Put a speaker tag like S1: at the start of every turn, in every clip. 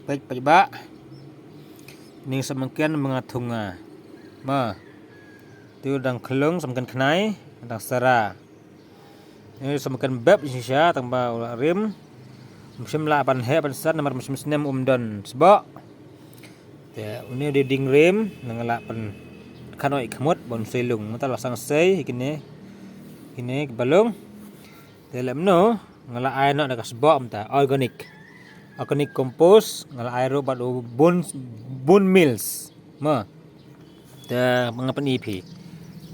S1: baik pajba ni semakian mengatunga ma tu dang kelung semakan kenai dang sara ini semakan bab Indonesia tambah rim musim la pan he pan san nomor musim senem umdan sebab ya ini di ding rim nangala pan kanoi kemut bon selung mata lasang sei kini balung dalam no ngala ai no dak sebab mata organic compost ngala ai ro badu bun mills ma ta mangapan ipi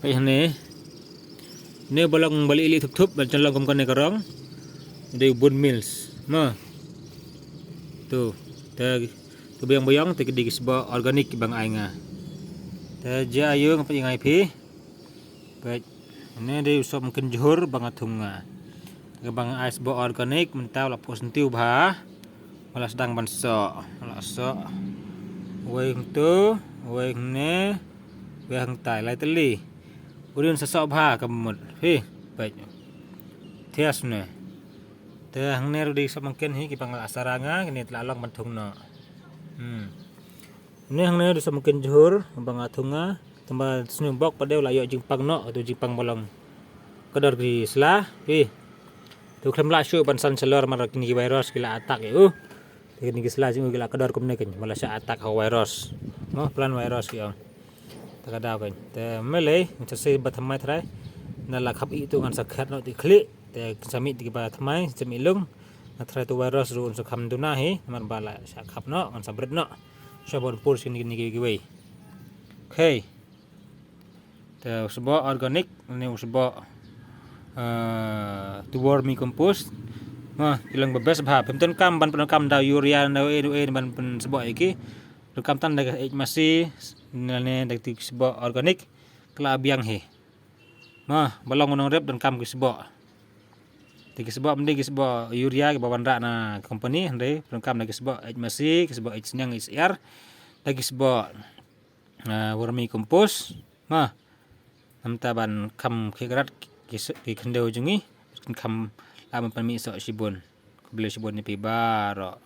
S1: pe ne balong bali ili thup ban long kom kan karong de bun mills ma tu ta tu bayang te di sebab organik bang ai nga ta ja ayo ngapan ngai pi baik ini de usop mungkin johor bang atunga bang ai sebab organik mentau la posentiu bah wala sedang banso wala so weng tu weng ne weng tai lai teli udin sesok bah kemut hi baik tias ne te hang ne rudi semakin hi ki pangal asaranga kini telalong bantung no ini hang ne semakin johor bang atunga tambah snumbok pada layo jingpang no atau jingpang bolong kadar di selah hi tu klem la syu ban san selor mar kini virus kila atak yo kini selah jing kila kadar kumne ken mala sya atak ha virus no plan virus yo takada kan te mele se bathamai thrai na la khap i tu ngan sakhat no ti khli te sami ti ba thamai sami lung na thrai tu virus ru so kham du na hi mar bala sya khap no ngan sabret no shabon pur sini ki wei okay te sebab organik ni sebab tu wormi compost ma ilang bebes bah pemten kam ban kam da urea da ban pen sebab iki rekam tan da masih ne da ti sebab organik kala biang he ma balong nong rep dan kam ki sebab ti sebab mende ki sebab urea ki bawan ra na company hande kam da ki sebab masih ki sebab senyang isr da ki sebab wormi compost ma namta ban kam khigrat ki khndeu jungi kam am pan mi so sibun beli sibun ni pi baro